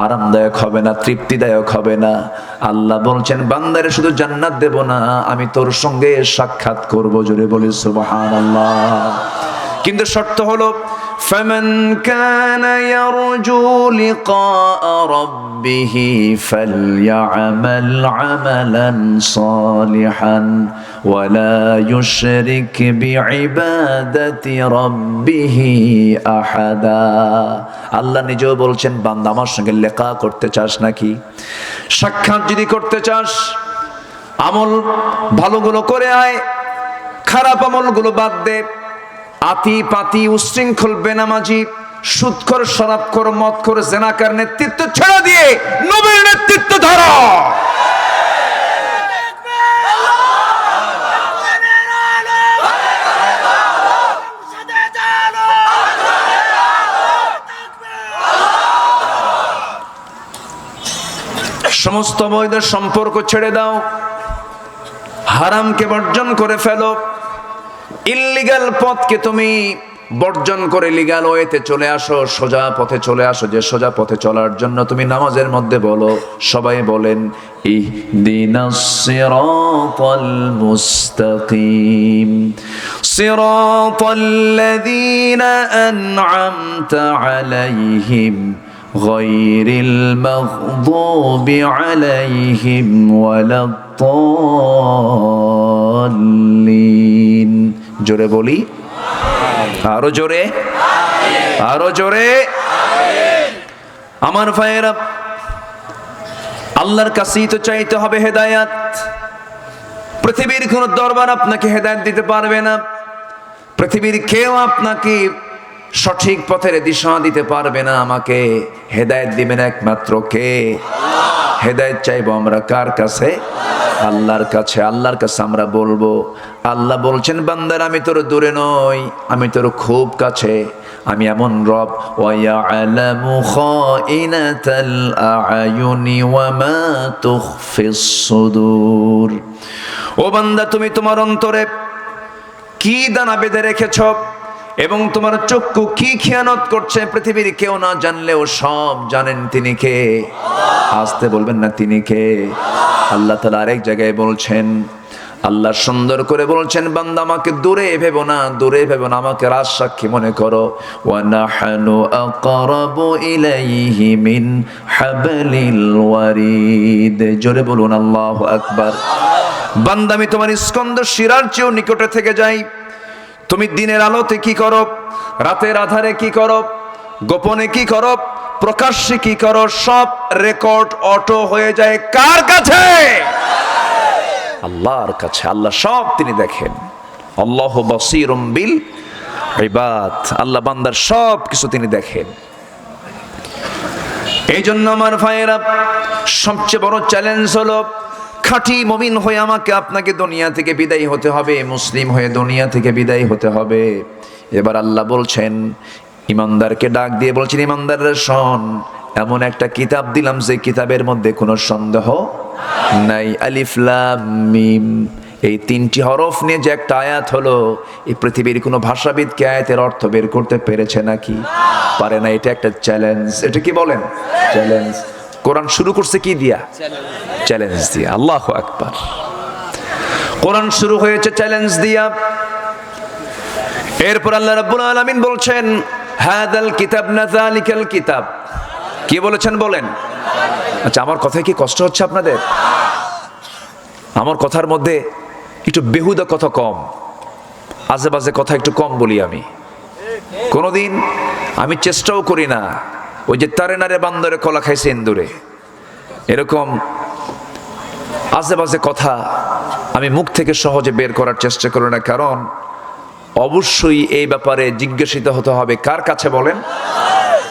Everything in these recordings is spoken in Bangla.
আরামদায়ক হবে না, তৃপ্তিদায়ক হবে না। আল্লাহ বলছেন বান্দারে শুধু জান্নাত দেব না, আমি তোর সঙ্গে সাক্ষাৎ করব। জোরে বলি সুবহানাল্লাহ। কিন্তু শর্ত হলো ফামান কানা ইয়ারজু লিকা রাব্বিহি ফালইআমাল আমালান সালিহান ওয়ালা ইউশরিক বিইবাদাতি রাব্বিহি আহাদা। আল্লাহ নিজেও বলছেন বান্দা আমার সঙ্গে লেখা করতে চাস নাকি, সাক্ষাৎ যদি করতে চাস, আমল ভালোগুলো করে আয়, খারাপ আমলগুলো বাদ দে। আতি পাতি উশৃঙ্খল বেনামাজি সুদখোর শরাবখোর মদখোর জেনাকার নেতৃত্ব ছেড়ে দিয়ে নবীর নেতৃত্ব ধরো। সমস্ত বৈধ সম্পর্ক ছেড়ে দাও, হারামকে বর্জন করে ফেলো, ইল্লিগাল পথকে তুমি বর্জন করে লিগাল ওয়েতে চলে আসো, সোজা পথে চলে আসো। যে সোজা পথে চলার জন্য তুমি নামাজের মধ্যে বলো, সবাই বলেন ইহদিনাস সিরাতাল মুস্তাকিম সিরাতাল্লাযীনা আন'আমতা আলাইহিম গায়রিল মাগদুবি আলাইহিম ওয়ালাদ-দাল্লিন। জোরে বলি, আরো জোরে, আরো জোরে। আমার ভাইয়েরা, আল্লাহর কাছেই তো চাইতে হবে হেদায়াত। পৃথিবীর কোন দরবার আপনাকে হেদায়াত দিতে পারবে না, পৃথিবীর কেউ আপনাকে সঠিক পথের দিশা দিতে পারবে না। আমাকে হেদায়েত দিবেন একমাত্র কে? হেদায়েত চাইবো আমরা কার কাছে? আল্লাহর কাছে। আল্লাহর কাছে আমরা বলবো। আল্লাহ বলছেন বান্দার আমি তোর দূরে নই, আমি তোর খুব কাছে। আমি এমন রব, ওয়ায়ালামু খাইনাতাল আ'য়ুনি ওয়া মা তুখফিস সুদূর। ও বান্দা, তুমি তোমার অন্তরে কি দানা বেঁধে রেখেছ এবং তোমার চক্ষু কি খেয়ানত করছে পৃথিবীর কেউ না জানলেও সব জানেন তিনি কে। আসতে বলবেন না তিনি কে। আল্লাহ তাআলা আরেক জায়গায় বলছেন, আল্লাহ সুন্দর করে বলছেন বান্দা আমাকে দূরে ভেবো না, দূরে ভেবো না, আমাকে রাজ সাক্ষী মনে করো। ওয়া নাহনু আকরাবু ইলাইহি মিন হাবলিল ওয়ারিদ। জোরে বলুন আল্লাহু আকবার। বান্দা আমি তোমার স্কন্দ শিরার চেয়েও নিকটে থেকে যাই। তুমি দিনের আলোতে কি করো, রাতের আধারে কি করো, গোপনে কি করো, প্রকাশ্যে কি করো, সব রেকর্ড অটো হয়ে যায় কার কাছে? আল্লাহর কাছে। আল্লাহ সব তিনি দেখেন। আল্লাহু বাসীরুম বিল ইবাদ। আল্লাহ বান্দার সব কিছু তিনি দেখেন। এই জন্য আমার ভাইয়েরা, সবচেয়ে বড় চ্যালেঞ্জ হলো খাঁটি মুমিন হয়ে আমাকে আপনাকে দুনিয়া থেকে বিদায় হতে হবে, মুসলিম হয়ে দুনিয়া থেকে বিদায় হতে হবে। এবার আল্লাহ বলছেন, ইমানদারকে ডাক দিয়ে বলছেন, ইমানদাররা শোন, এমন একটা কিতাব দিলাম যে কিতাবের মধ্যে কোনো সন্দেহ নাই। আলিফ লাম মিম, এই তিনটি হরফ নিয়ে যে একটা আয়াত হলো, এই পৃথিবীর কোনো ভাষাবিদ কি আয়াতের অর্থ বের করতে পেরেছে নাকি? পারে না। এটা একটা চ্যালেঞ্জ। এটা কি বলেন? চ্যালেঞ্জ। কোরআন শুরু করছে কি দিয়া? চ্যালেঞ্জ দিয়া। আল্লাহু আকবার। কোরআন শুরু হয়েছে চ্যালেঞ্জ দিয়া। এরপর আল্লাহ রাব্বুল আলামিন বলছেন, হাদাল কিতাব না যালিকাল কিতাব। কি বলেছেন বলেন? আচ্ছা, আমার কথায় কি কষ্ট হচ্ছে আপনাদের? আমার কথার মধ্যে একটু বেহুদা কথা কম, আজে বাজে কথা একটু কম বলি। আমি কোনোদিন আমি চেষ্টাও করি না ওই যে তারে নারে বান্দরে কলা খাইছে ইন্দুরে, এরকম আজে বাজে কথা আমি মুখ থেকে সহজে বের করার চেষ্টা করি না। কারণ অবশ্যই এই ব্যাপারে জিজ্ঞাসিত হতে হবে কার কাছে বলেন?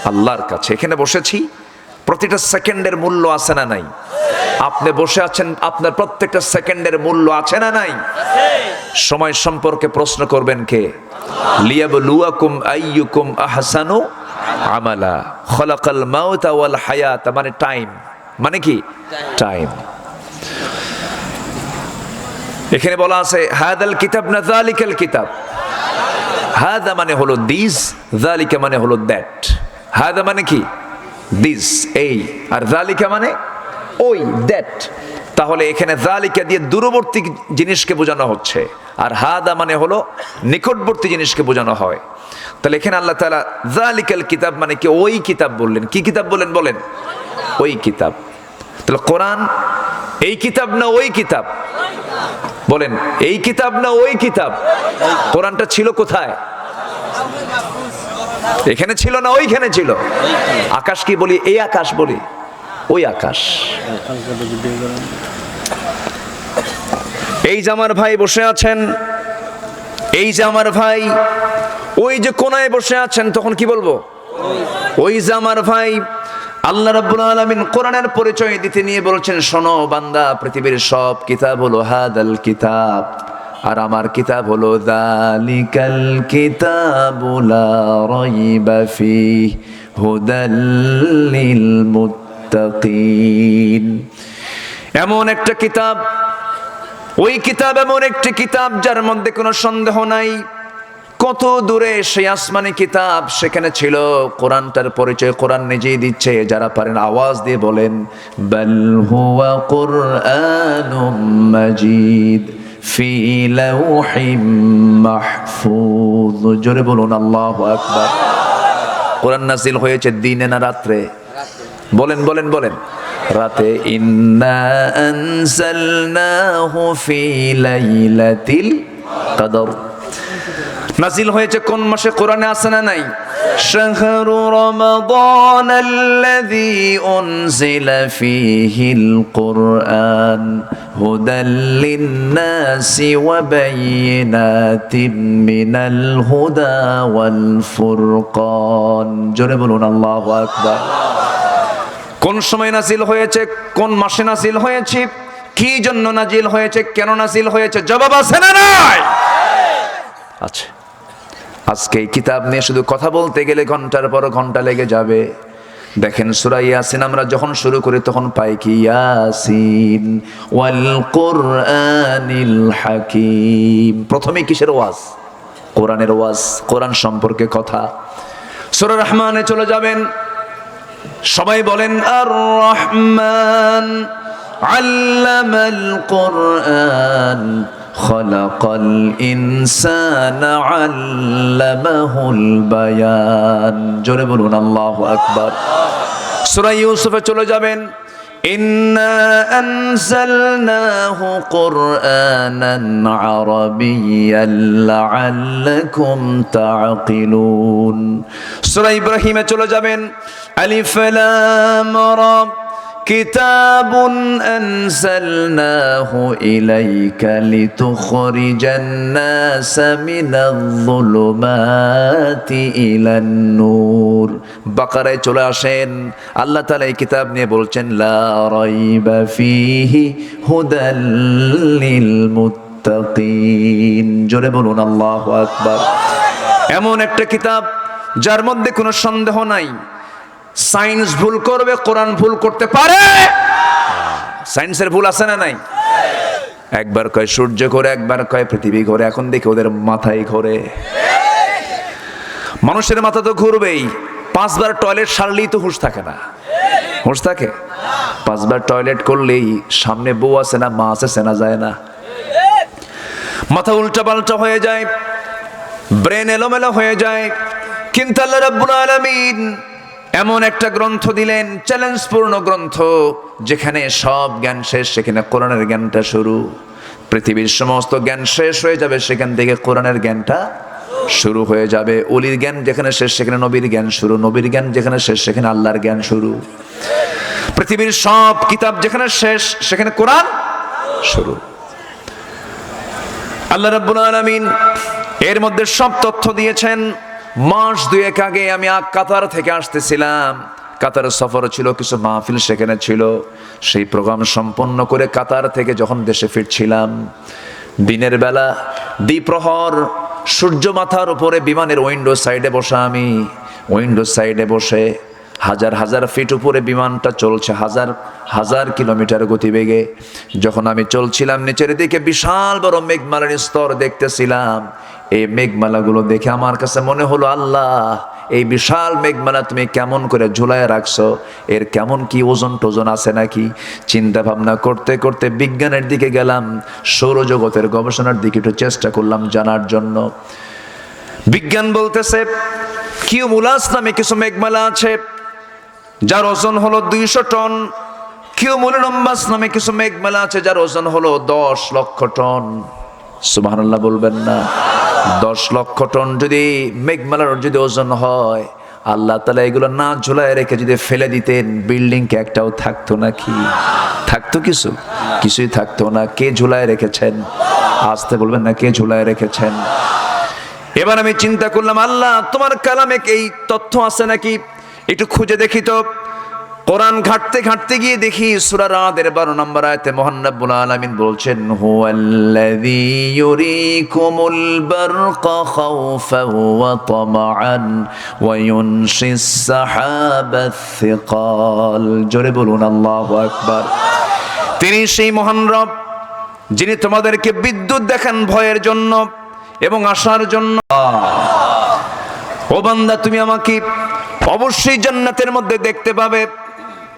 আল্লাহর কাছে। এখানে বসেছি, প্রতিটা সেকেন্ডের মূল্য আছে না নাই? আপনি বসে আছেন, আপনার প্রত্যেকটা সেকেন্ডের মূল্য আছে না নাই? সময় সম্পর্কে প্রশ্ন করবেন কে? লিয়াবলুয়াকুম আইয়ুকুম আহসানু আমালা। খলাকাল মাউতা ওয়াল হায়াত, মানে টাইম, মানে কি? টাইম। এখানে বলা আছে হাদাল কিতাব না যালিকাল কিতাব। হাদা মানে হলো দিস, যালিকা মানে হলো দ্যাট। হাদা মানে কি? দিস এই, আর যালিকা মানে ওই, দ্যাট। তাহলে এখানে যালিকা দিয়ে দূরবর্তী জিনিসকে বোঝানো হচ্ছে, আর হাদা মানে হলো নিকটবর্তী জিনিসকে বোঝানো হয়। তাহলে এখানে আল্লাহ তাআলা যালিকাল কিতাব মানে কি ওই কিতাব বললেন। কি কিতাব বললেন বলেন? ওই কিতাব। তাহলে কোরআন এই কিতাব না ওই কিতাব? বলেন, এই কিতাব না ওই কিতাব? কোরআনটা ছিল কোথায়? এখানে ছিল না ওইখানে ছিল? আকাশ কি বলি? এই আকাশ বলি, ওই আকাশ। এই যে আমার ভাই বসে আছেন, এই যে আমার ভাই ওই যে কোনায় বসে আছেন, তখন কি বলবো? ওই যে আমার ভাই। আল্লাহ রাব্বুল আলামিন কোরআনের পরিচয় দিতে নিয়ে বলছেন, শোনো বান্দা, পৃথিবীর সব কিতাব হলো হাদাল কিতাব, আর আমার কিতাব হলো যালিকাল কিতাবু লা রাইবা ফীহি হুদাল লিল মুত্তাকিন। এমন একটা কিতাব, ওই কিতাব এমন একটি কিতাব যার মধ্যে কোনো সন্দেহ নাই। কত দূরে সেই আসমানি কিতাব, সেখানে ছিল। কোরআনটার পরিচয় কোরআন নিজেই দিচ্ছে। যারা পারেন আওয়াজ দিয়ে বলেন, বাল হুয়া কুরআনুম মাজিদ ফি লাওহিম মাহফুজ। জোরে বলুন আল্লাহু আকবার। কোরআন নাযিল হয়েছে দিনে না রাত্রে? বলেন বলেন বলেন। রাতে। ইন্না আনজালনাহু ফি লাইলাতিল কদর। নাজিল হয়েছে কোন মাসে? কোরআনে আছে না নাই? শাহরু রমাদান আল্লাযী উনজিলা ফীহিল কুরআন হুদাল লিন-নাসি ওয়া বায়িনাতিন মিনাল হুদা ওয়াল ফুরকান। জোরে বলুন আল্লাহু আকবার। কোন সময় নাজিল হয়েছে? কোন মাসে নাজিল হয়েছে? কি জন্য নাজিল হয়েছে? কেন নাজিল হয়েছে? জবাব আছে না নাই? আচ্ছা, আজকে এই কিতাব নিয়ে শুধু কথা বলতে গেলে ঘন্টার পর ঘন্টা লেগে যাবে। দেখেন সূরা ইয়াসিন আমরা যখন শুরু করি তখন পাই কি? ইয়াসিন ওয়াল কুরআনিল হাকিম। প্রথমে কিসের ওয়াজ? কোরআনের ওয়াজ, কোরআন সম্পর্কে কথা। সূরা রহমানে চলে যাবেন, সবাই বলেন আর রহমান আল্লামাল কুরআন খলাকাল ইনসানা আল্লামাহুল বায়ান। জোরে বলুন আল্লাহু আকবার। সূরা ইউসুফে চলে যাবেন, ইন্না আনজালনাহু কুরআনান আরাবিয়্যান লাআল্লাকুম তা'কিলুন। সূরা ইব্রাহিমে চলে যাবেন, আলিফ লাম রা কিতাবুন আনজালনাহু ইলাইকা লিতুখরিজান নাসা মিনায-যুলুমাতি ইলান নূর। বাকারায় চলে আসেন, আল্লাহ তাআলা এই কিতাব নিয়ে বলছেন লা রাইবা ফীহি হুদাল লিল মুত্তাকিন। জোরে বলুন আল্লাহু আকবার। এমন একটা কিতাব যার মধ্যে কোনো সন্দেহ নাই। সায়েন্স ভুল করবে, কোরআন ভুল করতে পারে? সায়েন্সের ভুল আছে না নাই? একবার কয় সূর্য ঘোরে, একবার কয় পৃথিবী ঘোরে, এখন দেখি ওদের মাথায় ঘোরে। মানুষের মাথা তো ঘুরবেই। 5 বার টয়লেট সারলেই তো হুঁশ থাকে না। হুঁশ থাকে? 5 বার টয়লেট করলেই সামনে বউ আছে না মা আছে চেনা যায় না। মাথা উল্টা পাল্টা হয়ে যায়, ব্রেন এলোমেলো হয়ে যায়। কিন্তু আল্লাহ রাব্বুল আলামিন এমন একটা গ্রন্থ দিলেন, চ্যালেঞ্জপূর্ণ গ্রন্থ, যেখানে সব জ্ঞান শেষ, সেখানে কোরআনের জ্ঞানটা শুরু। পৃথিবীর সমস্ত জ্ঞান শেষ হয়ে যাবে, সেখান থেকে কোরআনের জ্ঞানটা শুরু হয়ে যাবে। অলির জ্ঞান যেখানে শেষ, সেখানে নবীর জ্ঞান শুরু। নবীর জ্ঞান যেখানে শেষ, সেখানে আল্লাহর জ্ঞান শুরু। পৃথিবীর সব কিতাব যেখানে শেষ, সেখানে কোরআন শুরু। আল্লাহ রাব্বুল আলামিন এর মধ্যে সব তথ্য দিয়েছেন। মাস 2 আগে আমি কাতার থেকে আসতেছিলাম। কাতারের সফর ছিল, কিছু মাহফিল সেখানে ছিল। সেই প্রোগ্রাম সম্পন্ন করে কাতার থেকে যখন দেশে ফিরছিলাম, দিনের বেলা দ্বিপ্রহর, সূর্য মাথার উপরে, বিমানের উইন্ডো সাইডে বসা আমি। উইন্ডো সাইডে বসে হাজার হাজার ফিট উপরে বিমানটা চলছে, হাজার হাজার কিলোমিটার গতিবেগে। যখন আমি চলছিলাম, নিচের দিকে বিশাল বড় মেঘমালার স্তর দেখতেছিলাম। এই মেঘমালাগুলো দেখে আমার কাছে মনে হলো, আল্লাহ এই বিশাল মেঘমালা তুমি কেমন করে ঝুলায় রাখছো, এর কেমন কি ওজন টোজন আছে নাকি। চিন্তা ভাবনা করতে করতে বিজ্ঞানের দিকে গেলাম, সৌরজগতের গবেষণার দিকে একটু চেষ্টা করলাম জানার জন্য। বিজ্ঞান বলতেছে কিউমুলাস নামে কিছু মেঘমালা আছে যার ওজন হলো 200 টন। কিউমুলুনাম্বাস নামে কিছু মেঘমালা আছে যার ওজন হলো 10 লক্ষ টন। সুবহানাল্লাহ বলবেন না? 10 লক্ষ টন যদি মেঘমালার যদি ওজন হয়, আল্লাহ তাআলা এগুলো না ঝুলায় রেখে যদি ফেলে দিতেন, বিল্ডিং কে একটাও থাকতো নাকি? থাকতো কিছু? কিছুই থাকতো না। কে ঝুলায় রেখেছেন? আসতে বলবেন না, কে ঝুলায় রেখেছেন? এবার আমি চিন্তা করলাম, আল্লাহ তোমার কালামে এই তথ্য আছে নাকি, একটু খুঁজে দেখি তো। কোরআন ঘাটতে ঘাটতে গিয়ে দেখি সূরা রাদের 12 নম্বর আয়াতে মহান রব্বুল আলামিন বলছেন, হুয়াল্লাযী ইউরীকুমুল বারকা খাওফান ওয়া তামাআন ওয়া ইউনশিস সাহাবাস সিকাল। জোরে বলুন আল্লাহু আকবার। তিনি সেই মহান রব যিনি তোমাদেরকে বিদ্যুৎ দেখান ভয়ের জন্য এবং আশার জন্য। ও বান্দা, তুমি আমাকে অবশ্যই জান্নাতের মধ্যে দেখতে পাবে,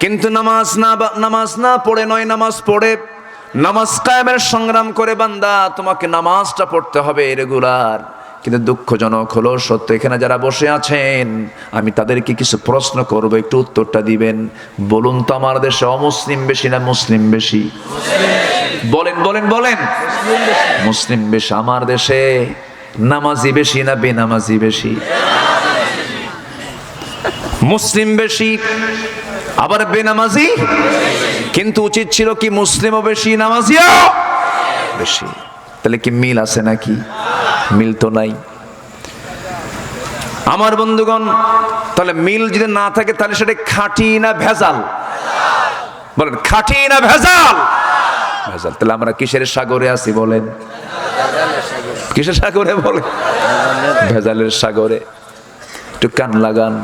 কিন্তু নামাজ না পড়ে নয়, নামাজ পড়ে নামাজ কায়েমের সংগ্রাম করে বান্দা তোমাকে নামাজটা পড়তে হবে রেগুলার। কিন্তু দুঃখজনক হলো সত্য, এখানে যারা বসে আছেন আমি তাদেরকে কিছু প্রশ্ন করব, একটু উত্তরটা দিবেন। বলুন তো, আমার দেশে অমুসলিম বেশি না মুসলিম বেশি? বলেন বলেন বলেন। মুসলিম বেশি। আমার দেশে নামাজি বেশি না বেনামাজি বেশি? মুসলিম বেশি, আবার বেনামাজি। কিন্তু উচিত ছিল কি মুসলিমও বেশি নামাজিও বেশি। তাহলে কি মিল আছে নাকি? মিল তো নাই আমার বন্ধুগণ। তাহলে মিল যদি না থাকে তাহলে সেটা খাঁটি না ভেজাল? বলেন, খাঁটি না ভেজাল? ভেজাল। তাহলে আমরা কিসের সাগরে আছি বলেন? কিসের সাগরে বলেন? ভেজালের সাগরে। একটু কান লাগান।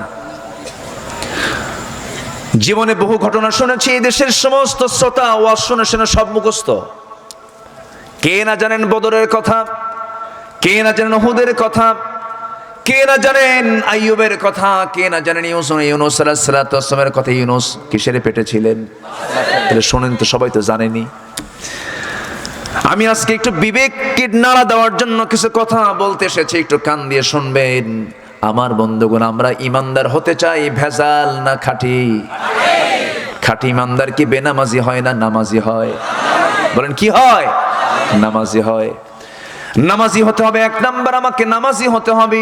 জীবনে বহু ঘটনা শুনেছি, এই দেশের সমস্ত শ্রোতা ওয়াজ শুনে শুনে সব মুখস্থ। কে না জানেন বদরের কথা, কে না জানেন উহুদের কথা, কে না জানেন আইয়ুবের কথা, কে না জানেন ইউনুস আলাইহিস সালাতু ওয়াস সালামের কথা। ইউনুস কিসের পেটে ছিলেন? তাহলে শোনেন তো, সবাই তো জানেনি। আমি আজকে একটু বিবেককে নাড়া দেওয়ার জন্য কিছু কথা বলতে এসেছি, একটু কান দিয়ে শুনবেন। আমার বন্ধুগণ, আমরা ইমানদার হতে চাই ভেজাল না খাঁটি? খাঁটি ইমানদার কি বেনামাজি হয় না নামাজি হয়? বলেন, কি হয়? নামাজি হয়। নামাজি হতে হবে, এক নাম্বার আমাকে নামাজি হতে হবে।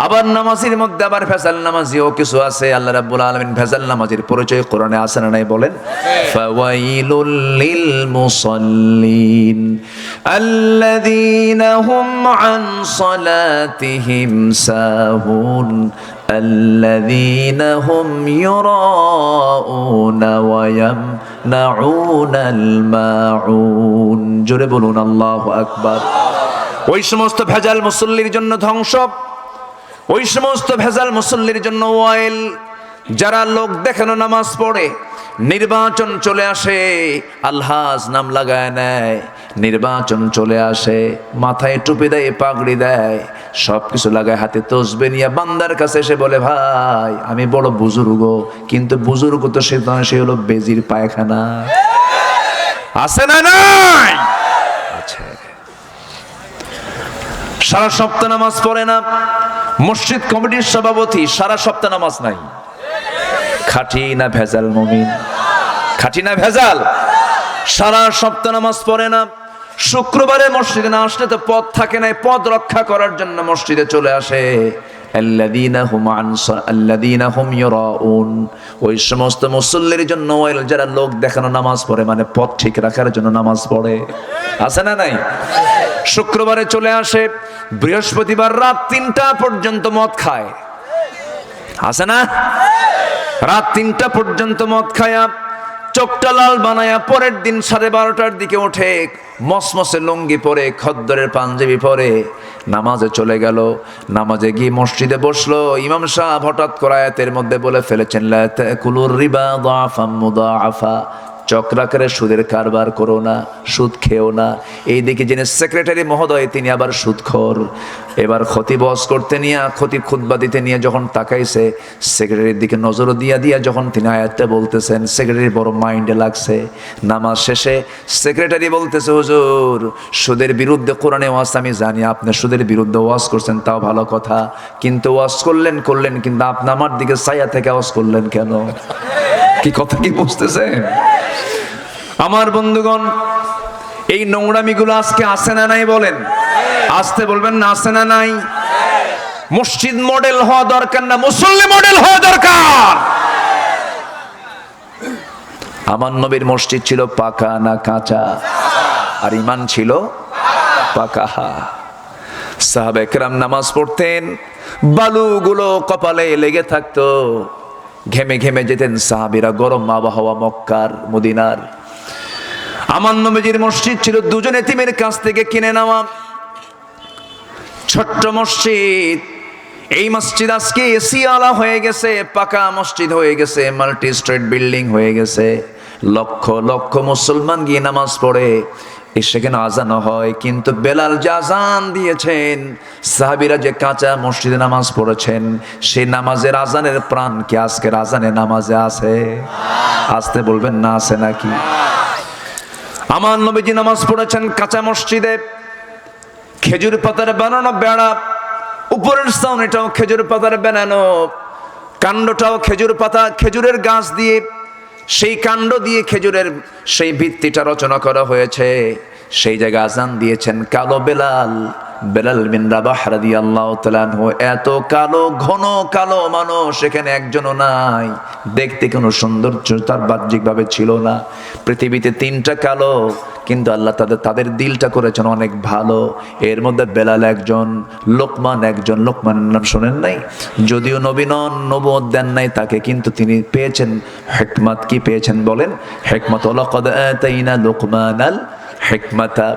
আবার নামাজির মধ্যে আবার ভেজাল নামাজিও কিছু আছে। আল্লাহ রাব্বুল আলামিন ভেজাল নামাজির পরিচয় কোরআনে আছে না নাই বলেন? ফাওয়াইলুল লিল মুসাল্লিন আল্লাযীনা হুম আন সালাতিহিম সাহুন আল্লাযীনা হুম ইউরাউনা ওয়া ইয়ামনাউনাল মাউন। জোরে বলুন আল্লাহু আকবার। ওই সমস্ত ভেজাল মুসল্লির জন্য ধ্বংস, ওই সমস্ত ভেজাল মুসল্লির জন্য ওয়াইল। যারা লোক দেখানো নামাজ পড়ে, নির্বাচন চলে আসে আলহাজ নাম লাগায় নেয়, নির্বাচন চলে আসে মাথায় টুপি দেয়, পাগড়ি দেয়, সবকিছু লাগায়, হাতে তসবিহ নিয়ে বান্দার কাছে এসে বলে, ভাই আমি বড় বুজুর্গ। কিন্তু বুজুর্গ তো সে হলো বেজির পায়খানা। আছে না নাই? আচ্ছা, সারা সপ্তাহ নামাজ পড়ে না। মসজিদ কমিটির সভাপতি সারা সপ্তাহ নামাজ নাই। খাঁটি না ভেজাল মুমিন? খাঁটি না ভেজাল? সারা সপ্তাহ নামাজ পড়ে না। শুক্রবারে মসজিদে না আসলে তো পদ থাকে না, পদ রক্ষা করার জন্য মসজিদে চলে আসে। আল্লাযীনা হুম ইউরাউন। ওই সমস্ত মুসল্লির জন্য ওয়াইল, যারা লোক দেখানো নামাজ পড়ে, মানে পদ ঠিক রাখার জন্য নামাজ পড়ে। আছে না নাই? শুক্রবারে চলে আসে, বৃহস্পতিবার রাত 3টা পর্যন্ত মদ খায়। আছে না? রাত 3টা পর্যন্ত মদ খায়া চোখটা লাল বানায়া পরের দিন 12:30টার দিকে ওঠে, মসমসে লুঙ্গি পরে, খদ্দরের পাঞ্জাবি পরে নামাজে চলে গেল। নামাজে গিয়ে মসজিদে বসলো। ইমাম সাহেব হঠাৎ করে আয়াতের মধ্যে বলে ফেলেছেন, লা তাকুলুর রিবা দাআফাম মুদাআফা। চক্রাকারে সুদের কারবার করো না, সুদ খেও না। এই দিকে যিনি সেক্রেটারি মহোদয় তিনি আবার সুদখোর। এবার খতিব ওয়াজ করতে নিয়ে, খতিব খুতবা দিতে নিয়ে যখন তাকাইছে, সেক্রেটারির দিকে নজর দিয়া যখন তিনি আয়াতটা বলতেছেন, সেক্রেটারি বড় মাইন্ডে লাগছে। নামাজ শেষে সেক্রেটারি বলতেছে, হুজুর সুদের বিরুদ্ধে কোরআনে ওয়াজ আমি জানি, আপনি সুদের বিরুদ্ধে ওয়াজ করছেন, তাও ভালো কথা, কিন্তু ওয়াজ করলেন কিন্তু আপনি আমার দিকে ছায়া থেকে ওয়াজ করলেন কেন? কি কথা কি বুঝতেছেন? আমার বন্ধুগণ, এই নোংরামিগুলো আজকে আছে না নাই বলেন? আসতে বলবেন না, আছে না নাই? মসজিদ মডেল হওয়া দরকার না, মুসল্লি মডেল হওয়া দরকার। আমার নবীর মসজিদ ছিল পাকা না কাঁচা? আর ইমান ছিল পাকা। সাহাবায়ে কেরাম নামাজ পড়তেন, বালুগুলো কপালে লেগে থাকতো, ঘেমে ঘেমে যেতেন সাহাবীরা। গরম আবহাওয়া মক্কার, মদিনার। আমার নবীজির মসজিদ ছিল দুজন এতিমের কাছ থেকে কিনে নেওয়া ছোট্ট মসজিদ। এই মসজিদ আজকে এসি আলা হয়ে গেছে, পাকা মসজিদ হয়ে গেছে, মাল্টি স্ট্রিট বিল্ডিং হয়ে গেছে। লক্ষ লক্ষ মুসলমান গিয়ে নামাজ পড়ে, সেখানে আজান হয়, কিন্তু বেলাল যে আজান দিয়েছেন, সাহাবীরা যে কাঁচা মসজিদে নামাজ পড়েছেন, সেই নামাজের আজানের প্রাণ কি আজকের আজানে নামাজে আছে? আসতে বলবেন না, আছে নাকি? আমার নবীজি নামাজ পড়েছেন কাঁচা মসজিদে, খেজুর পাতার বানানো বেড়া, উপরের ছাউনিটাও খেজুর পাতার বানানো, কাণ্ডটাও খেজুর পাতা, খেজুরের গাছ দিয়ে, সেই কাণ্ড দিয়ে খেজুরের সেই ভিত্তিটা রচনা করা হয়েছে। সেই জায়গায় আজান দিয়েছেন কালো বেলাল, বেলাল বিন রাবাহ রাদিয়াল্লাহু তাআলা আনহু। এত কালো, ঘন কালো মানুষ এখানে একজনও নাই। দেখতে কোনো সৌন্দর্য তার বাহ্যিকভাবে ছিল না। পৃথিবীতে তিনটা কালো, কিন্তু আল্লাহ তাদের দিলটা করেছেন অনেক ভালো। এর মধ্যে বেলাল একজন, লোকমান একজন। লোকমানের নাম শোনেন নাই? যদিও নবী নন, নবুয়ত দেন নাই তাকে, কিন্তু তিনি পেয়েছেন হিকমত। কি পেয়েছেন বলেন? হিকমত। ওয়ালাকাদ আতাইনা লুকমানাল হিকমাতা।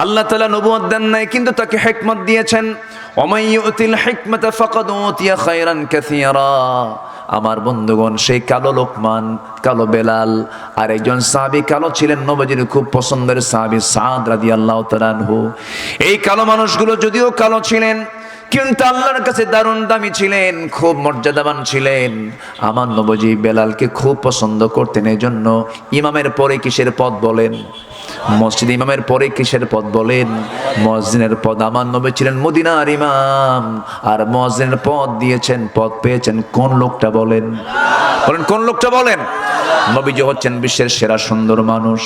আল্লাহ তাআলা নবুয়ত দেন নাই, কিন্তু তাকে হিকমত দিয়েছেন। ওয়ামাই ইউতিল হিকমাতা ফাকাদ উতিয়া খায়রান কাসীরা। আমার বন্ধুগণ, সেই কালো লোকমান, কালো বেলাল, আর একজন সাহাবী কালো ছিলেন, নবীজির খুব পছন্দের সাহাবী সাদ রাদিয়াল্লাহু তাআলা আনহু। এই কালো মানুষগুলো যদিও কালো ছিলেন, কিন্তু আল্লাহর কাছে দারুণ দামি ছিলেন, খুব মর্যাদাবান ছিলেন। আমার নবীজি বেলালকে খুব পছন্দ করতেন। এই জন্য ইমামের পরে কিসের পদ বলেন? মসজিদ ইমামের পরে কিসের পদ বলেন? মুয়াজ্জিনের পদ। আমার নবী ছিলেন মদিনার ইমাম, আর মুয়াজ্জিনের পদ দিয়েছেন, পদ পেয়েছেন কোন লোকটা বলেন? বলেন কোন লোকটা বলেন? নবীজি হচ্ছেন বিশ্বের সেরা সুন্দর মানুষ।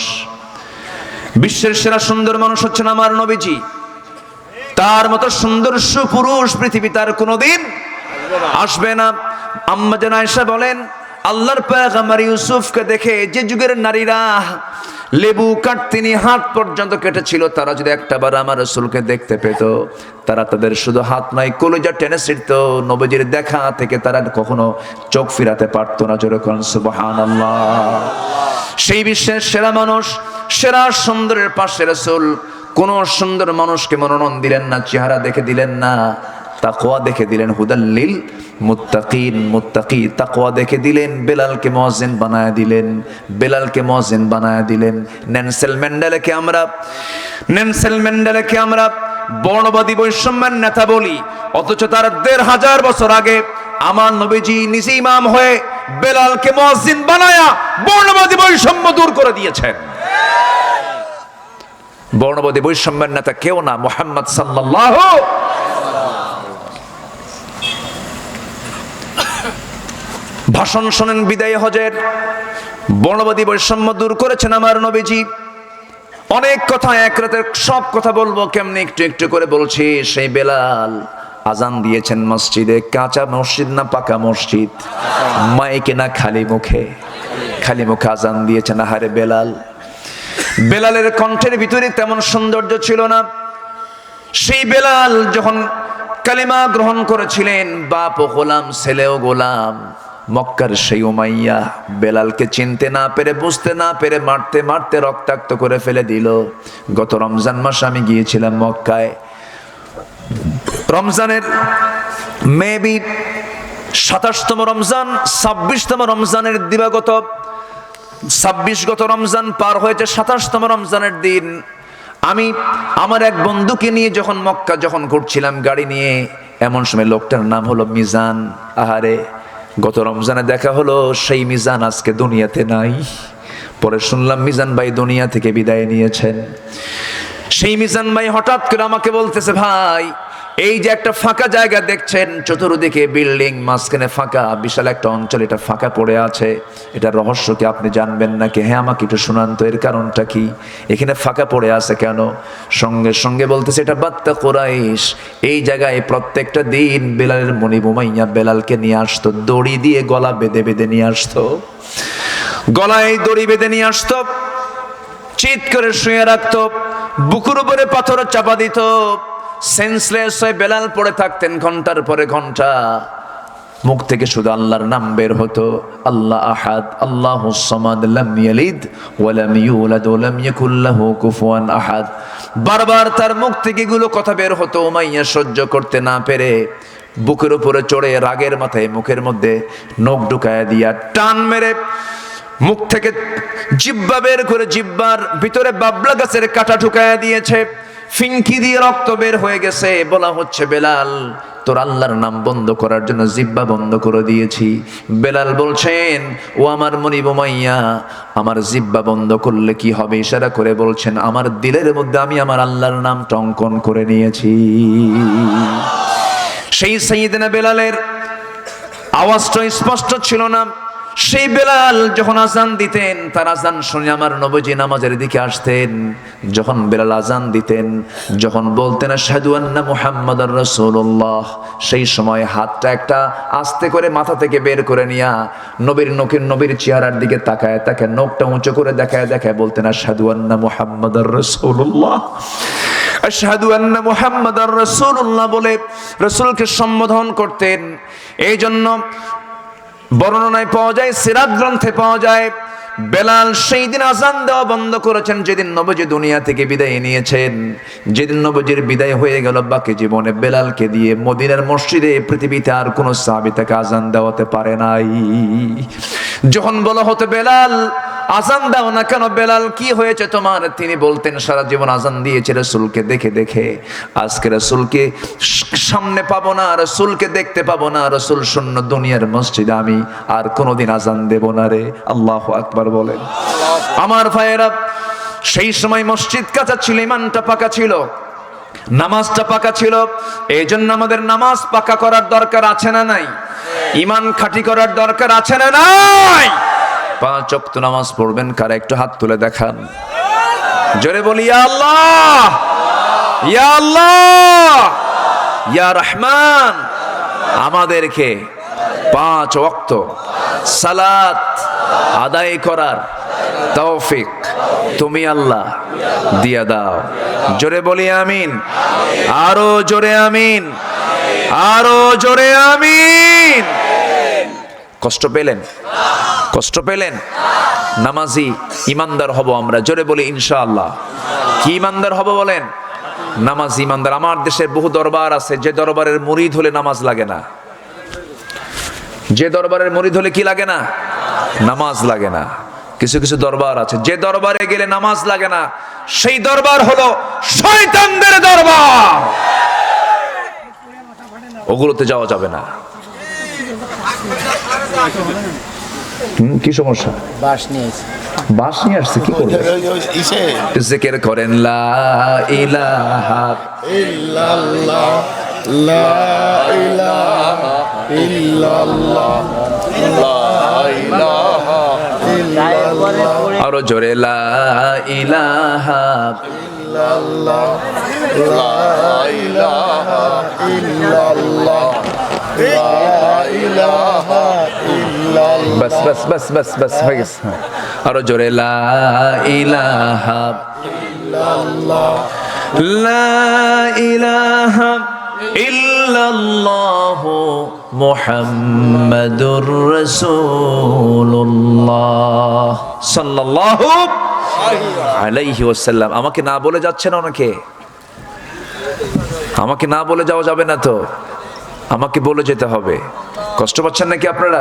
বিশ্বের সেরা সুন্দর মানুষ হচ্ছেন আমার নবীজি। তার মতো সুন্দর সুপুরুষ পৃথিবী তার কোনোদিন আসবে না। আম্মা জান আয়েশা বলেন, আল্লাহর পয়গম্বর ইউসুফকে দেখে যে যুগের নারীরা লেবু কাটতিনি হাত পর্যন্ত কেটেছিল, তারা যদি একটাবার আমার রাসূলকে দেখতে পেত, তারা তাদের শুধু হাত নয় কলিজা টেনে ছিঁড়ত। নবীজির দেখা থেকে তারা কখনো চোখ ফিরাতে পারতো না। জোরে কোন সুবহানাল্লাহ। সেই বিশ্বের সেরা মানুষ, সেরা সুন্দরের পাশে রাসূল কোন সুন্দর মানুষকে মনোনয়ন দিলেন না, চেহারা দেখে দিলেন না, তাকওয়া দেখে দিলেন। হুদাল্লিল মুত্তাকিন, মুত্তাকি তাকওয়া দেখে দিলেন। বেলালকে মুয়াজ্জিন বানায় দিলেন, বেলালকে মুয়াজ্জিন বানায় দিলেন। নেলসন ম্যান্ডেলাকে আমরা বর্ণবাদী বৈষম্যের নেতা বলি, অথচ তার ১৫০০ বছর আগে আমার নবীজি নিজে ইমাম হয়ে বেলালকে মুয়াজ্জিন বানায়া বর্ণবাদী বৈষম্য দূর করে দিয়েছেন। বর্ণবাদী বৈষম্যের নেতা কেউ না, মুহাম্মদ সাল্লাল্লাহু। ভাষণ শোনেন বিদায় হজের, বর্ণবাদী বৈষম্য দূর করেছেন আমার নবীজি। অনেক কথা, এক রাতে সব কথা বলবো, কেমনি একটু একটু করে বলছি। সেই বেলাল আজান দিয়েছেন মসজিদে, কাঁচা মসজিদ না পাকা মসজিদ? মাইকে না খালি মুখে? খালি মুখে আজান দিয়েছেন। আহারে বেলাল, বেলালের কণ্ঠের ভিতরে তেমন সৌন্দর্য ছিল না। সেই বেলাল যখন কালিমা গ্রহণ করেছিলেন, বাপও গোলাম, ছেলেও গোলাম। মক্কার সেই উমাইয়া বেলালকে চিনতে না পেরে, বুঝতে না পেরে মারতে মারতে রক্তাক্ত করে ফেলে দিল। গত রমজান মাসে আমি গিয়েছিলাম মক্কায়। রমজানের মেবি ২৭তম রমজান, ২৬তম রমজানের দিবাগত 26 গত রমজান পার হয়েছে, 27তম রমজানের দিন আমি আমার এক বন্ধুকে নিয়ে যখন মক্কা যখন ঘুরছিলাম গাড়ি নিয়ে, এমন সময় লোকটার নাম হলো মিজান। আহারে, গত রমজানে দেখা হলো, সেই মিজান আজকে দুনিয়াতে নাই। পরে শুনলাম মিজান ভাই দুনিয়া থেকে বিদায় নিয়েছেন। সেই মিজান ভাই হঠাৎ করে আমাকে বলতেছে, ভাই এই যে একটা ফাঁকা জায়গা দেখছেন, চতুর্দিকে বিল্ডিং, মাঝখানে ফাঁকা বিশাল একটা অঞ্চল, এটা ফাঁকা পড়ে আছে, এটা রহস্য কি আপনি জানবেন নাকি? হ্যাঁ, আমাকে একটু শোনান তো, এর কারণটা কি, এখানে ফাঁকা পড়ে আছে কেন? সঙ্গে সঙ্গে বলতেছে, এটা বাত্তা কুরাইশ এই জায়গায় প্রত্যেকটা দিন বেলালের মনিব উমাইয়া বেলালকে নিয়ে আসতো, দড়ি দিয়ে গলা বেঁধে বেঁধে নিয়ে আসতো, গলায় দড়ি বেঁধে নিয়ে আসতো, চিৎ করে শুয়ে রাখতো, বুকুর উপরে পাথর চাপা দিত, সেন্সলেস হয়ে বেলাল পড়ে থাকতেন ঘন্টার পরে ঘন্টা। মুখ থেকে শুধু আল্লাহর নাম বের হতো, আল্লাহ আহাদ, আল্লাহুস সামাদ, লাম ইয়ালিদ ওয়া লাম ইউলাদ ওয়া লাম ইয়াকুল লাহু কুফুয়ান আহাদ। বারবার তার মুখ থেকে এগুলো কথা বের হতো। উমাইয়া সহ্য করতে না পেরে বুকের উপরে চড়ে রাগের মাথায় মুখের মধ্যে নখ ঢুকায়া দিয়া টান মেরে মুখ থেকে জিহ্বা বের করে জিহ্বার ভিতরে বাবলা গাছের কাঁটা ঢুকায়া দিয়েছে, ফিনকি দিয়ে রক্ত বের হয়ে গেছে। বলা হচ্ছে, বেলাল তোর আল্লাহর নাম বন্ধ করার জন্য জিহ্বা বন্ধ করে দিয়েছি। বেলাল বলছেন, ও আমার মনিব উমাইয়া, আমার জিহ্বা বন্ধ করলে কি হবে? ইশারা করে বলছেন, আমার দিলের মধ্যে আমি আমার আল্লাহর নাম টঙ্কন করে নিয়েছি। সেই সাইয়েদনা বেলালের আওয়াজটা স্পষ্ট ছিল না। সেই বেলাল যখন আজান দিতেন, তার আজান শুনে আমার নবীজি নামাজের দিকে আসতেন। যখন বেলাল আজান দিতেন, যখন বলতেন আশহাদু আন্না মুহাম্মাদার রাসূলুল্লাহ, সেই সময় হাতটা একটা আস্তে করে মাথা থেকে বের করে নিয়া নবীর চেহারার দিকে তাকায় তাকায় নখটা উঁচু করে দেখায় বলতেন আশহাদু আন্না মুহাম্মাদার রাসূলুল্লাহ, আশহাদু আন্না মুহাম্মাদার রাসূলুল্লাহ বলে রাসূলকে সম্বোধন করতেন। এই জন্য বর্ণনায় পাওয়া যায়, সিরাত গ্রন্থে পাওয়া যায়, বেলাল সেই দিন আজান দেওয়া বন্ধ করেছেন যেদিন নবীজি দুনিয়া থেকে বিদায় নিয়েছেন। যেদিন নবীজির বিদায় হয়ে গেল, বাকি জীবনে বেলালকে দিয়ে মদিনার মসজিদে পৃথিবীতে আর কোনো সাহাবী তাকে আজান দেওয়াতে পারে নাই। যখন বলা হতো, বেলাল আজান দাও না কেন, বেলাল কি হয়েছে তোমার? তিনি বলতেন, সারা জীবন আজান দিয়েছে রাসূলকে দেখে দেখে, আজকে রাসূলকে সামনে পাবো না, রাসূলকে দেখতে পাবো না, রাসূল শূন্য দুনিয়ার মসজিদে আমি আর কোনোদিন আজান দেব না রে। আল্লাহু আকবার বলেন। আমার ভাইয়েরা, সেই সময় মসজিদ কাঁচা ছিল, ইমানটা পাকা ছিল, নামাজটা পাকা ছিল। এই জন্য আমাদের নামাজ পাকা করার দরকার আছে না নাই? ইমান খাঁটি করার দরকার আছে না নাই? 5 ওয়াক্ত নামাজ পড়বেন কারা? একটু হাত তুলে দেখান, জোরে বলি ইয়া আল্লাহ, ইয়া আল্লাহ, ইয়া রহমান। আমাদেরকে 5 ওয়াক্ত সালাত আদায় করার তৌফিক তুমি আল্লাহ দিয়া দাও। জোরে বলি আমিন, আরো জোরে আমিন, আরো জোরে আমিন। কষ্ট পেলেন? কষ্ট পেলেন? নামাজি ইমানদার হব আমরা, জোরে বলি ইনশাআল্লাহ। কি ইমানদার হব বলেন? নামাজ ইমানদার। আমার দেশে বহু দরবার আছে, যে দরবারের মুরিদ হলে নামাজ লাগে না, যে দরবারের মুরিদ হলে কি লাগে না? নামাজ লাগে না। কিছু কিছু দরবার আছে, যে দরবারে গেলে নামাজ লাগে না, সেই দরবার হলো শয়তানদের দরবার, ওগুলোতে যাওয়া যাবে না। কি সমস্যা? বাঁশ নিয়ে আসছে, কি করবে? জিকির করেন লা ইলাহা ইল্লাল্লাহ, লা ইলাহা ইল্লাল্লাহ, লা ইলাহা ইল্লাল্লাহ। আরো জোরে লা ইলাহা ইল্লাল্লাহ, লা ইলাহা ইল্লাল্লাহ, লা ইলাহা ইল্লাল্লাহ। বাস বাস বাস বাস বাস হয়ে গেছে। আরো জোরে লা ইলাহা ইল্লাল্লাহ, লা ইলাহা ইল্লাল্লাহ, মুহাম্মাদুর রাসূলুল্লাহ সাল্লাল্লাহু আলাইহি ওয়াসাল্লাম। আমাকে না বলে যাচ্ছে না অনেকে? আমাকে না বলে যাওয়া যাবে না তো, আমাকে বলে যেতে হবে। কষ্ট পাচ্ছেন নাকি আপনারা?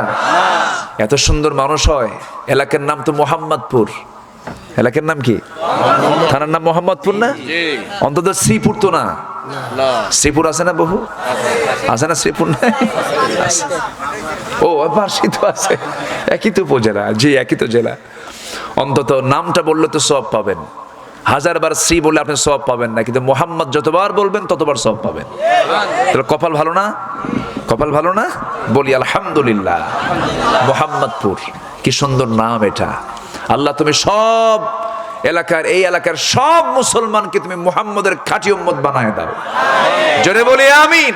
এত সুন্দর মানুষ হয়। এলাকার নাম তো মোহাম্মদপুর। এলাকার নাম কি? থানার নাম মোহাম্মদপুর না? অন্তত শ্রীপুর তো না? শ্রীপুর আছে না? বহু আছে না শ্রীপুর? না, ও পাশে তো আছে, একই তো উপজেলা। জি, একই তো জেলা। অন্তত নামটা বললে তো সওয়াব পাবেন। 1000বার শ্রী বলে আপনি সওয়াব পাবেন না, কিন্তু মোহাম্মদ যতবার বলবেন ততবার সওয়াব পাবেন। তাহলে কপাল ভালো না? কপাল ভালো না? বলি আলহামদুলিল্লাহ। মোহাম্মদপুর, কি সুন্দর নাম এটা। আল্লাহ তুমি সব এলাকার, এই এলাকার সব মুসলমানকে তুমি মুহাম্মদের খাঁটি উম্মত বানায় দাও। জোরে বলি আমিন।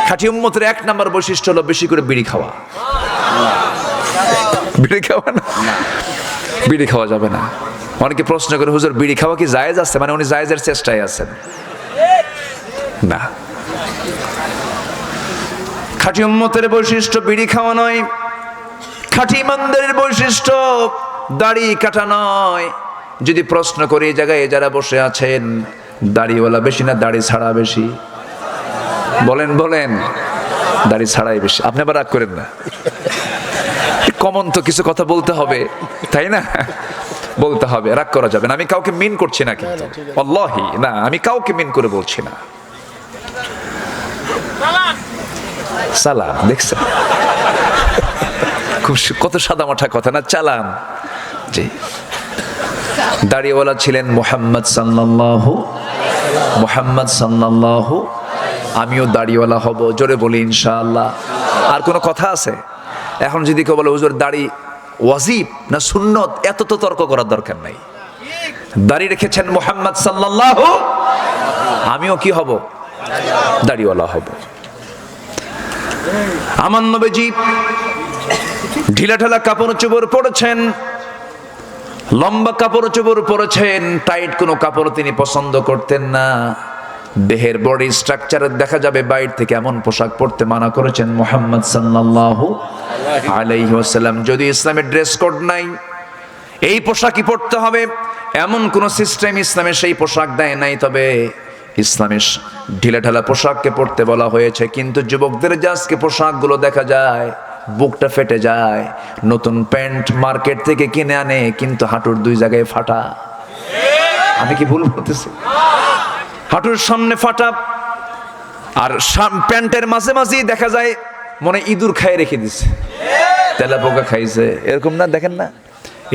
খাঁটি উম্মতের 1 নম্বর বৈশিষ্ট্য হলো বেশি করে বিড়ি খাওয়া। বিড়ি খাওয়া না, বিড়ি খাওয়া যাবে না। অনেকে প্রশ্ন করে, হুজুর বিড়ি খাওয়া কি জায়েজ আছে? মানে উনি জায়েজের চেষ্টায় আছেন না। খাঁটি উম্মতের বৈশিষ্ট্য বিড়ি খাওয়া নয়। খাঁটি ইমানদারের বৈশিষ্ট্য দাড়ি কাটা নয়। যদি প্রশ্ন করি এই জায়গায় যারা বসে আছেন, দাড়িওয়ালা বেশি না দাড়ি ছাড়া বেশি? বলেন বলেন। দাড়ি ছাড়াই বেশি। আপনি আবার রাগ করেন না, কমন তো কিছু কথা বলতে হবে, তাই না? বলতে হবে, রাগ করা যাবে না। আমি কাউকে মিন করছি না, কিন্তু আল্লাহি না, আমি কাউকে মিন করে বলছি না। সালাম, দেখছেন খুব কত সাদা মাঠা কথা না? চালান। জি, দাড়িওয়ালা ছিলেন মুহাম্মদ সাল্লাল্লাহু, মুহাম্মদ সাল্লাল্লাহু। আমিও দাড়িওয়ালা হব, জোরে বলি ইনশাআল্লাহ। আর কোনো কথা আছে? এখন যদি কেউ বলে হুজুর দাড়ি ওয়াজিব না সুন্নত, এত তো তর্ক করার দরকার নাই। দাড়ি রেখেছেন মুহাম্মদ সাল্লাল্লাহু, আমিও কি হব? দাড়িওয়ালা হব। আমার নবীজি ঢিলাঢালা কাপড় চোপড় পরেছেন, লম্বা কাপড় চোপড় পরেছেন, টাইট কোনো কাপড় তিনি পছন্দ করতেন না। দেহের বডি স্ট্রাকচার দেখা যাবে বাইরে থেকে, এমন পোশাক পরতে মানা করেছেন মুহাম্মদ সাল্লাল্লাহু আলাইহি ওয়াসাল্লাম। যদি ইসলামের ড্রেস কোড নাই, এই পোশাকই পরতে হবে এমন কোন সিস্টেম ইসলামে সেই পোশাক দেয় নাই, তবে ইসলামের ঢিলাঢালা পোশাককে পরতে বলা হয়েছে। কিন্তু যুবকদের যে আজকে পোশাকগুলো দেখা যায়, বুকটা ফেটে যায়। নতুন প্যান্ট মার্কেট থেকে কিনে আনে, কিন্তু হাঁটুর 2 জায়গায় ফাটা। আমি কি ভুল বলতেছি? হাঁটুর সামনে ফাটা, আর প্যান্টের মাঝে মাঝেই দেখা যায় মনে ইঁদুর খায় রেখে দিছে, তেলা পোকা খাইছে, এরকম না? দেখেন না,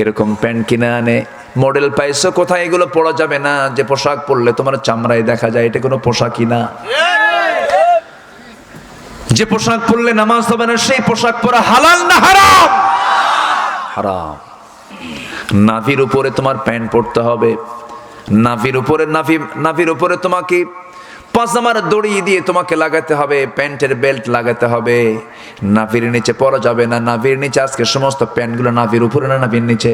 এরকম প্যান্ট কিনে আনে। মডেল পাইছো কোথায়? এগুলো পরা যাবে না। যে পোশাক পরলে তোমার চামড়ায় দেখা যায়, এটা কোনো পোশাকই না। যে পোশাক পরলে নামাজ হবে না, সেই পোশাক পরা হালাল না হারাম? হারাম। নাভির উপরে তোমার প্যান্ট পরতে হবে, নাভির উপরে তোমাকে পাজামার দড়ি দিয়ে তোমাকে লাগাতে হবে, প্যান্টের বেল্ট লাগাতে হবে। নাভির নিচে পরা যাবে না। নাভির নিচে আজকে সমস্ত প্যান্টগুলো নাভির উপরে না নাভির নিচে?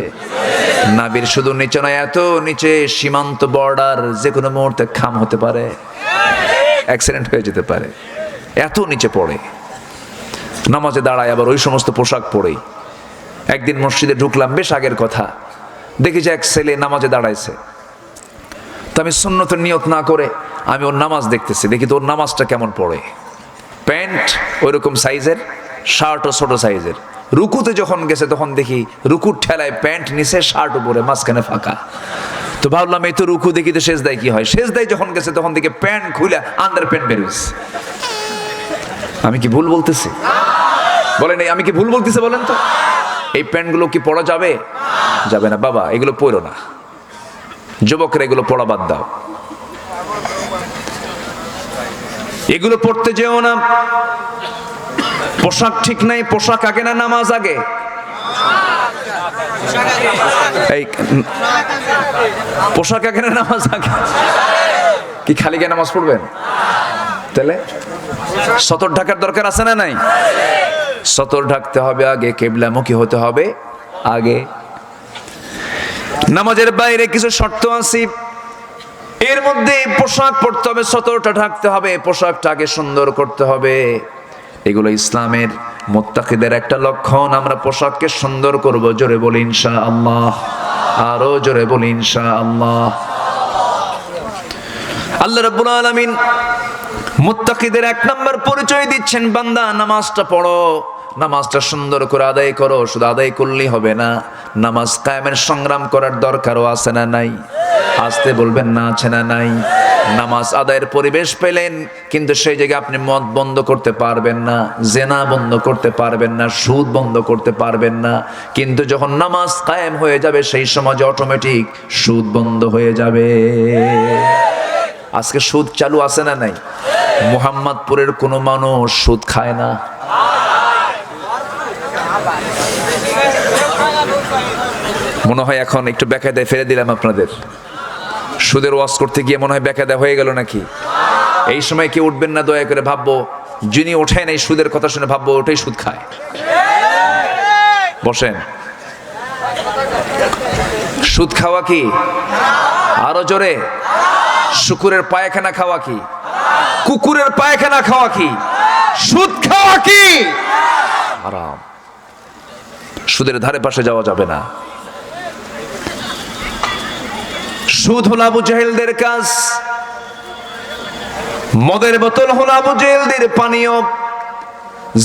নাভির শুধু নিচে নয়, এত নিচে সীমান্ত বর্ডার, যে কোনো মুহূর্তে খাম হতে পারে, অ্যাক্সিডেন্ট হয়ে যেতে পারে, এত নিচে পড়ে। নামাজে দাঁড়ায় আবার ওই সমস্ত পোশাক পরেই। একদিন মসজিদে ঢুকলাম, বেশ আগের কথা, দেখি যে এক ছেলে নামাজে দাঁড়াইছে। তো আমি সুন্নতের নিয়ত না করে আমি ওর নামাজ দেখতেছি, দেখি তো ওর নামাজটা কেমন পড়ে। প্যান্ট ওইরকম সাইজের, শার্টও ছোট সাইজের। রুকুতে যখন গেছে তখন দেখি রুকুর ঠেলায় প্যান্ট নিচে, শার্ট উপরে, মাঝখানে ফাঁকা। তো ভাবলাম এই তো রুকু, দেখি তো সেজদায় কি হয়। সেজদায় যখন গেছে তখন দেখি প্যান্ট খুলে আন্ডার প্যান্ট বেরোচ্ছে। আমি কি ভুল বলতেছি? বলেন, আমি কি ভুল বলতেছি বলেন তো? এই প্যান্টগুলো কি পরা যাবে? যাবে না বাবা, এগুলো পরো না। যুবকরা এগুলো পড়া বাদ দাও, এগুলো পড়তে যেও না। পোশাক ঠিক নাই, পোশাক আগে না নামাজ আগে? এই পোশাক আগে না নামাজ আগে? কি খালি গিয়ে নামাজ পড়বেন? তাহলে সতর ঢাকার দরকার আছে না নাই? সতর ঢাকতে হবে আগে, কিবলামুখী হতে হবে আগে। নামাজের বাইরে কিছু শর্ত আছে, এর মধ্যে পোশাক পরতে হবে, সতরটা ঢাকতে হবে, পোশাকটা আগে সুন্দর করতে হবে। এগুলো ইসলামের মুত্তাকিদের একটা লক্ষণ। আমরা পোশাককে সুন্দর করব, জোরে বলি ইনশাআল্লাহ, আরো জোরে বলি ইনশাআল্লাহ। আল্লাহ রাব্বুল আলামিন মুত্তাকিদের এক নম্বর পরিচয় দিচ্ছেন, বান্দা নামাজটা পড়ো, নামাজটা সুন্দর করে আদায় করো। শুধু আদায় করলেই হবে না, নামাজ কায়েমের সংগ্রাম করার দরকারও আছে না নাই? আসতে বলবেন না, আছে না নাই? নামাজ আদায়ের পরিবেশ পেলেন, কিন্তু সেই জায়গায় আপনি মদ বন্ধ করতে পারবেন না, জেনা বন্ধ করতে পারবেন না, সুদ বন্ধ করতে পারবেন না। কিন্তু যখন নামাজ কায়েম হয়ে যাবে, সেই সমাজে অটোমেটিক সুদ বন্ধ হয়ে যাবে। আজকে সুদ চালু আছে না নাই? মুহাম্মদপুরের কোনো মানুষ সুদ খায় না। মনে হয় এখন একটু বেকায়দায় ফেলে দিলাম আপনাদের। সুদের ওয়াজ করতে গিয়ে মনে হয় বেকায়দা হয়ে গেল নাকি? এই সময় কি উঠবেন না? দয়া করে ভাববো, যিনি ওঠেন এই সুদের কথা শুনে ভাববো ওটাই সুদ খায়। বসেন। সুদ খাওয়া কি? আরো জোরে। শুকুরের পায়খানা খাওয়া কি? কুকুরের পায়খানা খাওয়া কি? সুদ খাওয়া কি? হারাম। সুদের ধারে পাশে যাওয়া যাবে না। সুদ হলো আবু জেহেলদের কাজ, মদের বোতল হলো আবু জেহেলদের পানীয়,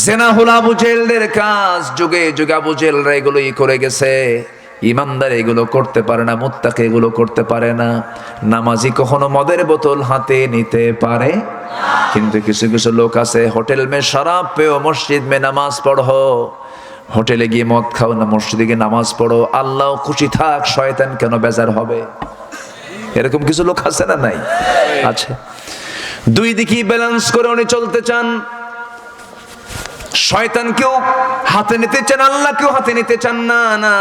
জেনা হলো আবু জেহেলদের কাজ। যুগে যুগে আবু জেহেলরা এগুলোই করে গেছে। ইমানদার এগুলো করতে পারে না, মুত্তাকি এগুলো করতে পারে না। নামাজি কখনো মদের বোতল হাতে নিতে পারে, কিন্তু কিছু কিছু লোক আছে হোটেল মে শরাব পেও মসজিদ মে নামাজ পড়ো। হোটেলে গিয়ে মদ খাও না, মসজিদে গিয়ে নামাজ পড়ো, আল্লাহ খুশি থাক, শয়তান কেন বেজার হবে? এরকম কিছু লোক আছে না নাই? আছে। দুই দিকে ব্যালেন্স করে উনি চলতে চান। শয়তানকেও হাতে নিতে চান, আল্লাহকেও হাতে নিতে চান না। না,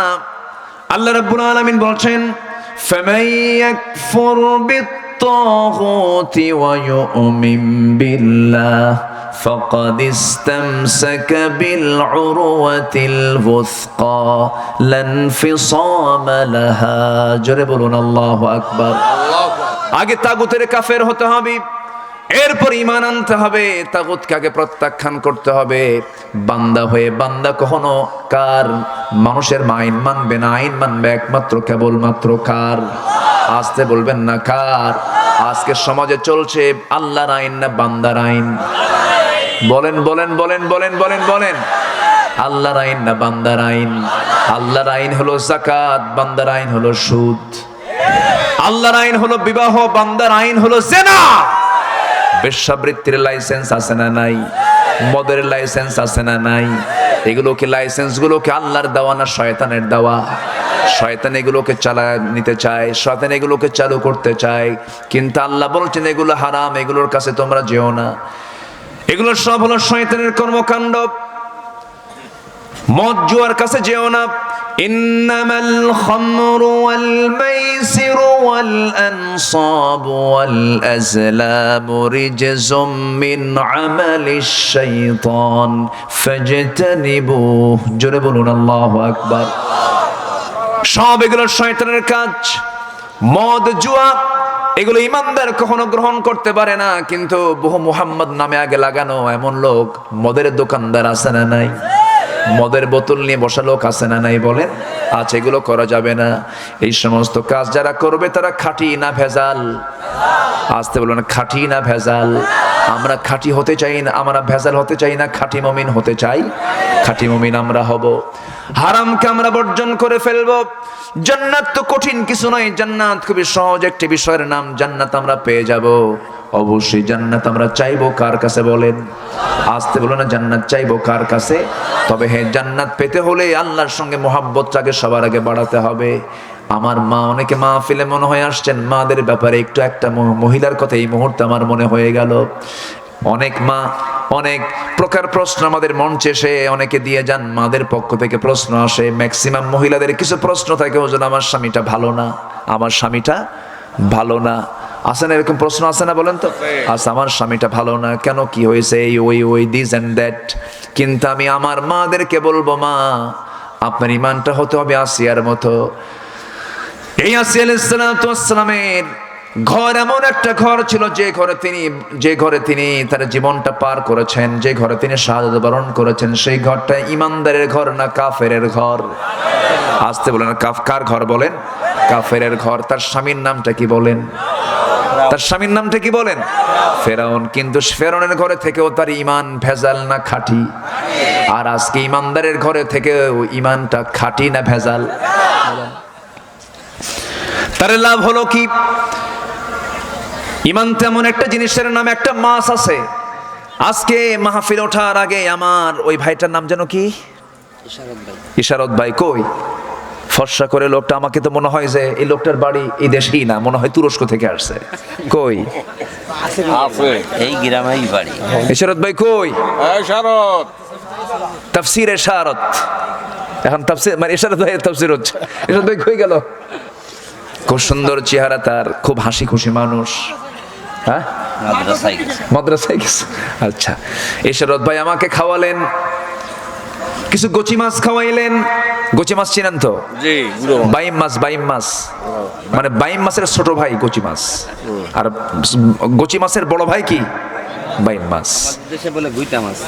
আল্লাহ রাব্বুল আলামিন বলছেন, ফামান ইয়াকফুর বিত-তাগুতি ওয়া ইউমিন বিল্লাহ ফাকাদ ইসতামসাকা বিল-উরওয়াতিল ওয়াসকা লা ইনফিসামা লাহা। জোরে বলুন আল্লাহু আকবার। আগে তাগুতের কাফের হতে হবে, এরপর ঈমান আনতে হবে, তাগুতকে আগে প্রত্যাখ্যান করতে হবে। বান্দা হয়ে বান্দা কখনো কার? মানুষের আইন মানবে না, আইন মানবে একমাত্র কেবলমাত্র কার? আসতে বলবেন না, কার? আজকে সমাজে চলছে আল্লাহর আইন না বান্দার আইন? বলেন বলেন বলেন বলেন বলেন বলেন। আল্লাহর আইন না বান্দার আইন? আল্লাহর আইন হলো যাকাত, বান্দার আইন হলো সুদ। আল্লাহর আইন হলো বিবাহ, বান্দার আইন হলো জিনা। বেশ্যাবৃত্তির লাইসেন্স আছে না নাই? মদের লাইসেন্স আছে না নাই? এগুলোকে লাইসেন্সগুলোকে আল্লাহর দেওয়া না শয়তানের দেওয়া? শয়তান এগুলোকে চালায় নিতে চায়, শয়তান এগুলোকে চালু করতে চায়, কিন্তু আল্লাহ বলছেন এগুলো হারাম, এগুলোর কাছে তোমরা যেও না। এগুলো সব হলো শয়তানের কর্মকাণ্ড। মদ জুয়ার কাছে যেও না। ইন্নামাল খামরু ওয়াল মাইসিরু ওয়াল আনসাবু ওয়াল আজলামু রিজসুম মিন আমালিশ শাইতান ফাজতানিবুহু। জোরে বলুন আল্লাহু আকবার। সব এগুলো শয়তানের কাজ। মদ জুয়া এগুলো ইমানদার কখনো গ্রহণ করতে পারে না, কিন্তু বহু মুহাম্মদ নামে আগে লাগানো এমন লোক, মদের দোকানদার আছে না নাই? মদের বোতল নিয়ে বসা লোক আছে না নাই? বলেন আছে। এগুলো করা যাবে না। এই সমস্ত কাজ যারা করবে তারা খাঁটি না ভেজাল? আসতে বলুন, খাঁটি না ভেজাল? আমরা খাঁটি হতে চাই না, আমরা ভেজাল হতে চাই না, খাঁটি মুমিন হতে চাই। খাঁটি মুমিন আমরা হব। হারামকে আমরা বর্জন করে ফেলবো। জান্নাত তো কঠিন কিছু নয়, জান্নাত খুবই সহজ একটি বিষয়ের নাম। জান্নাত আমরা পেয়ে যাব অবশ্যই। জান্নাত আমরা চাইবো কার কাছে? বলেন। আসতে বলো না, জান্নাত চাইবো কার কাছে? তবে হ্যাঁ, জান্নাত পেতে হলে আল্লাহর সঙ্গে মহাব্বতটাকে সবার আগে বাড়াতে হবে। আমার মা, অনেকে মাহফিলে মনে হয় আসছেন, মাদের ব্যাপারে একটু একটা মহিলার কথা এই মুহূর্তে আমার মনে হয়ে গেল। অনেক মা অনেক প্রকার প্রশ্ন আমাদের মঞ্চে এসে অনেকে দিয়ে যান, মাদের পক্ষ থেকে প্রশ্ন আসে। ম্যাক্সিমাম মহিলাদের কিছু প্রশ্ন থাকে, ওজন আমার স্বামীটা ভালো না, আমার স্বামীটা ভালো না। আছে না এরকম প্রশ্ন? আছে না বলেন তো? আচ্ছা, আমার স্বামীটা ভালো না কেন, কি হয়েছে, এই ওই দিস এন্ড দ্যাট। কিন্তু আমি আমার মাদেরকে বলবো, মা আপনার ইমানটা হতে হবে আসিয়ার মতো। এই আসিয়া আলাইহিস সালাতু ওয়াস সালামের ঘর এমন একটা ঘর ছিল যে ঘরে তিনি তার জীবনটা পার করেছেন, যে ঘরে তিনি শাহাদাত বরণ করেছেন, সেই ঘরটা ইমানদারের ঘর না কাফেরের ঘর? আসতে বলেন, কার ঘর? বলেন। কাফেরের ঘর। তার স্বামীর নামটা কি বলেন? তার স্বামীর নামটা কি বলেন? ফেরাউন। কিন্তু ফেরাউনের ঘরে থেকেও তার ইমান ভেজাল না খাঁটি? আর আজকে ইমানদারের ঘরে থেকেও ইমানটা খাঁটি না ভেজাল? তার লাভ হলো কি? ইমান তেমন একটা জিনিসের নাম, একটা মাছ আছে। আজকে মাহফিল ওঠার আগে আমার ওই ভাইটার নাম যেন কি, ইশারত ভাই, কই ফর্সা করে লোকটা, আমাকে তো মনে হয় যে এই লোকটার বাড়ি এই দেশেই না, মনে হয় তুরস্ক থেকে আসছে। কই এই গ্রামেই বাড়ি। ইশারত ভাই কই? তাফসীর ইশারত, এখন তাফসীর মানে ইশারত ভাই তাফসীর হচ্ছে। ইশারত ভাই কই গেল? খুব সুন্দর চেহারা তার, খুব হাসি খুশি মানুষ। হ্যাঁ, মাদ্রাসায় গেছে। আচ্ছা, ইশারত ভাই আমাকে খাওয়ালেন, কিছু গচি মাছ খাওয়াইলেন। গচি মাছ চিনেন তো? বাইম মাছ, বাইম মাছ মানে বাইম মাছের ছোট ভাই গচি মাছ, আর গচি মাছের বড় ভাই কি বাইম মাছ। দেশে বলে গুইতা মাছ।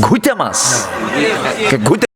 ঘুইটা মাছ, ঘুইটা